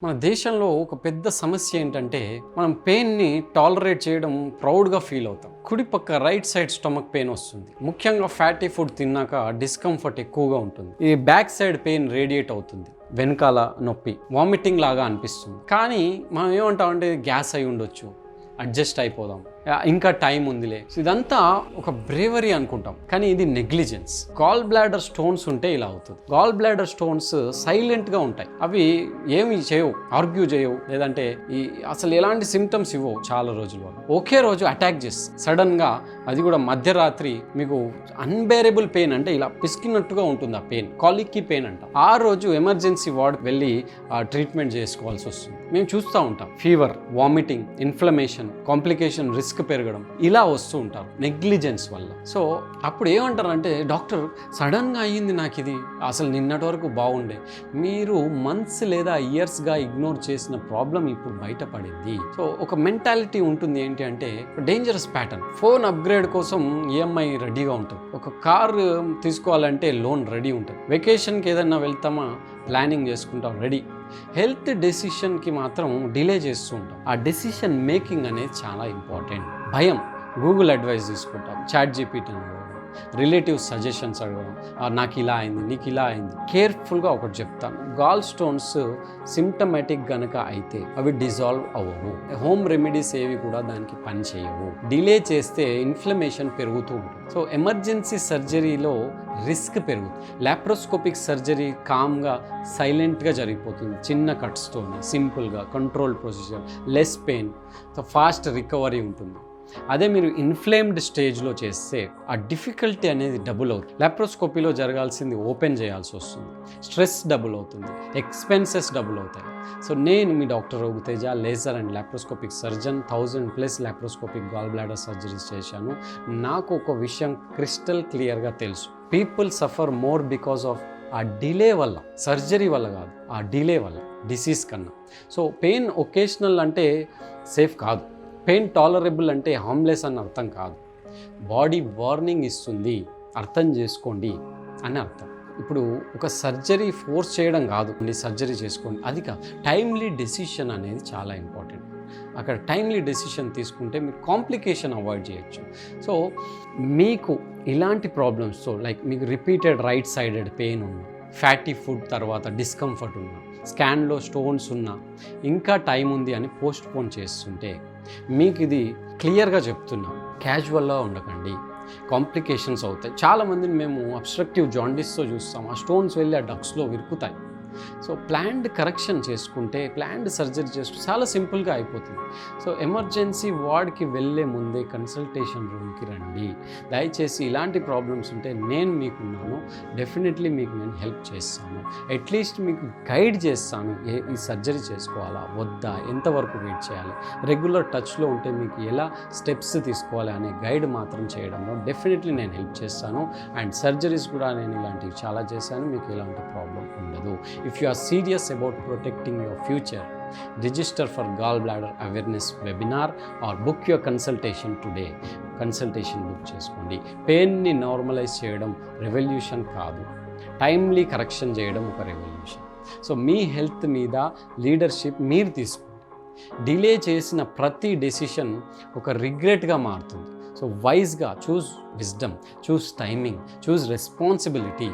మన దేశంలో ఒక పెద్ద సమస్య ఏంటంటే మనం పెయిన్ని టాలరేట్ చేయడం ప్రౌడ్గా ఫీల్ అవుతాం. కుడి పక్క రైట్ సైడ్ స్టమక్ పెయిన్ వస్తుంది. ముఖ్యంగా ఫ్యాటీ ఫుడ్ తిన్నాక డిస్కంఫర్ట్ ఎక్కువగా ఉంటుంది. ఈ బ్యాక్ సైడ్ పెయిన్ రేడియేట్ అవుతుంది. వెనకాల నొప్పి, వామిటింగ్ లాగా అనిపిస్తుంది. కానీ మనం ఏమంటామంటే గ్యాస్ అయి ఉండొచ్చు, అడ్జస్ట్ అయిపోదాం, ఇంకా టైం ఉందిలే. ఇదంతా ఒక బ్రేవరీ అనుకుంటాం, కానీ ఇది నెగ్లిజెన్స్. గాల్ బ్లాడర్ స్టోన్స్ ఉంటే ఇలా అవుతుంది. గాల్ బ్లాడర్ స్టోన్స్ సైలెంట్గా ఉంటాయి. అవి ఏమి చేయవు, ఆర్గ్యూ చేయవు, లేదంటే అసలు ఎలాంటి సిమ్టమ్స్ ఇవ్వవు చాలా రోజుల వరకు. ఒకే రోజు అటాక్ చేస్తుంది సడన్గా, అది కూడా మధ్యరాత్రి. మీకు అన్బేరబుల్ పెయిన్, అంటే ఇలా పిసికినట్టుగా ఉంటుంది ఆ పెయిన్, కాలిక్కి పెయిన్ అంట. ఆ రోజు ఎమర్జెన్సీ వార్డ్కి వెళ్ళి ట్రీట్మెంట్ చేసుకోవాల్సి వస్తుంది. మేము చూస్తూ ఉంటాం fever, vomiting, inflammation, complication, risk పెరగడం, ఇలా వస్తూ ఉంటారు నెగ్లిజెన్స్ వల్ల. సో అప్పుడు ఏమంటారంటే, డాక్టర్ సడన్గా అయ్యింది నాకు ఇది, అసలు నిన్నటి వరకు బాగుండే. మీరు మంత్స్ లేదా ఇయర్స్గా ఇగ్నోర్ చేసిన ప్రాబ్లం ఇప్పుడు బయటపడింది. సో ఒక మెంటాలిటీ ఉంటుంది, ఏంటి అంటే డేంజరస్ ప్యాటర్న్. ఫోన్ అప్గ్రేడ్ కోసం ఈఎంఐ రెడీగా ఉంటుంది, ఒక కార్ తీసుకోవాలంటే లోన్ రెడీ ఉంటుంది, వెకేషన్కి ఏదైనా వెళ్తామా ప్లానింగ్ చేసుకుంటాం రెడీ. హెల్త్ డెసిషన్కి మాత్రం డిలే చేస్తూ ఉంటాం. ఆ డెసిషన్ మేకింగ్ అనేది చాలా ఇంపార్టెంట్. భయం, గూగుల్ అడ్వైస్ తీసుకుంటాం, చాట్ జీపీటీ అడగడం, రిలేటివ్స్ సజెషన్స్ అడగడం, నాకు ఇలా అయింది, నీకు ఇలా అయింది. కేర్ఫుల్గా ఒకటి చెప్తాను, గాల్ స్టోన్స్ సిమ్టమాటిక్ గనక అయితే అవి డిజాల్వ్ అవ్వవు. హోమ్ రెమెడీస్ ఏవి కూడా దానికి పని చేయవు. డిలే చేస్తే ఇన్ఫ్లమేషన్ పెరుగుతూ ఉంటుంది. సో ఎమర్జెన్సీ సర్జరీలో రిస్క్ పెరుగుతుంది. లాప్రోస్కోపిక్ సర్జరీ కామ్గా, సైలెంట్గా జరిగిపోతుంది, చిన్న కట్స్తోనే, సింపుల్గా, control procedure, less pain, so fast recovery ఉంటుంది. అదే మీరు ఇన్ఫ్లేమ్డ్ స్టేజ్లో చేస్తే ఆ డిఫికల్టీ అనేది డబుల్ అవుతుంది. లాప్రోస్కోపీలో జరగాల్సింది ఓపెన్ చేయాల్సి వస్తుంది, స్ట్రెస్ డబుల్ అవుతుంది, ఎక్స్పెన్సెస్ డబుల్ అవుతాయి. సో నేను మీ doctor Raghuteja, laser and laparoscopic surgeon, 1000+ laparoscopic gall bladder surgeries చేశాను. నాకు ఒక విషయం క్రిస్టల్ క్లియర్గా తెలుసు, people suffer more because of ఆ డిలే వల్ల, సర్జరీ వల్ల కాదు, ఆ డిలే వల్ల, డిసీజ్ కన్నా. సో పెయిన్ ఒకేషనల్ అంటే సేఫ్ కాదు, పెయిన్ టాలరబుల్ అంటే హార్మ్లెస్ అని అర్థం కాదు. బాడీ వార్నింగ్ ఇస్తుంది, అర్థం చేసుకోండి అని అర్థం. ఇప్పుడు ఒక సర్జరీ ఫోర్స్ చేయడం కాదు, సర్జరీ చేసుకోండి అది కాదు. టైమ్లీ డెసిషన్ అనేది చాలా ఇంపార్టెంట్. అక్కడ టైమ్లీ డెసిషన్ తీసుకుంటే మీరు కాంప్లికేషన్ అవాయిడ్ చేయొచ్చు. సో మీకు ఇలాంటి ప్రాబ్లమ్స్తో, లైక్ మీకు రిపీటెడ్ రైట్ సైడెడ్ పెయిన్ ఉన్నా, ఫ్యాటీ ఫుడ్ తర్వాత డిస్కంఫర్ట్ ఉన్నా, స్కాన్లో స్టోన్స్ ఉన్నా, ఇంకా టైం ఉంది అని పోస్ట్పోన్ చేస్తుంటే, మీకు ఇది క్లియర్గా చెప్తున్నా, క్యాజువల్గా ఉండకండి, కాంప్లికేషన్స్ అవుతాయి. చాలామందిని మేము అబ్స్ట్రక్టివ్ జాండిస్తో చూస్తాం, ఆ స్టోన్స్ వెళ్ళి ఆ డక్స్లో విరుకుతాయి. సో ప్లాన్డ్ కరెక్షన్ చేసుకుంటే, ప్లాన్డ్ సర్జరీ చేసుకుంటే చాలా సింపుల్గా అయిపోతుంది. సో ఎమర్జెన్సీ వార్డ్కి వెళ్ళే ముందే కన్సల్టేషన్ రూమ్కి రండి. దయచేసి ఇలాంటి ప్రాబ్లమ్స్ ఉంటే నేను మీకున్నాను, డెఫినెట్లీ మీకు నేను హెల్ప్ చేస్తాను, అట్లీస్ట్ మీకు గైడ్ చేస్తాను, ఈ సర్జరీ చేసుకోవాలా వద్దా, ఎంతవరకు వెయిట్ చేయాలి, రెగ్యులర్ టచ్లో ఉంటే మీకు ఎలా స్టెప్స్ తీసుకోవాలి అనే గైడ్ మాత్రం చేయడంలో డెఫినెట్లీ నేను హెల్ప్ చేస్తాను. అండ్ సర్జరీస్ కూడా నేను ఇలాంటివి చాలా చేశాను, మీకు ఎలాంటి ప్రాబ్లం ఉండదు. If you are serious about protecting your future, register for gallbladder awareness webinar or book your consultation today. Consultation book చేసుకోండి. పెయిన్ని నార్మలైజ్ చేయడం రెవల్యూషన్ కాదు, టైమ్లీ కరెక్షన్ చేయడం ఒక రెవల్యూషన్. సో మీ హెల్త్ మీద లీడర్షిప్ మీరు తీసుకోండి. డిలే చేసిన ప్రతి డెసిషన్ ఒక రిగ్రెట్గా మారుతుంది. సో వైజ్గా చూస్ విజ్డమ్, చూస్ టైమింగ్, చూస్ రెస్పాన్సిబిలిటీ.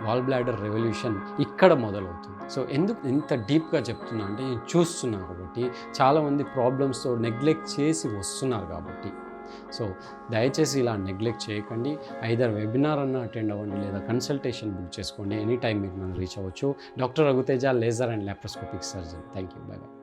గాల్ బ్లాడర్ రెవల్యూషన్ ఇక్కడ మొదలవుతుంది. సో ఎందుకు ఇంత డీప్గా చెప్తున్నా అంటే, నేను చూస్తున్నా కాబట్టి, చాలామంది ప్రాబ్లమ్స్తో నెగ్లెక్ట్ చేసి వస్తున్నారు కాబట్టి. సో దయచేసి ఇలా నెగ్లెక్ట్ చేయకండి. ఐదర్ వెబినార్ అన్న అటెండ్ అవ్వండి, లేదా కన్సల్టేషన్ బుక్ చేసుకోండి. ఎనీ టైం మీరు నన్ను రీచ్ అవ్వచ్చు. Doctor Raghuteja, laser and laparoscopic surgeon. Thank you. By by.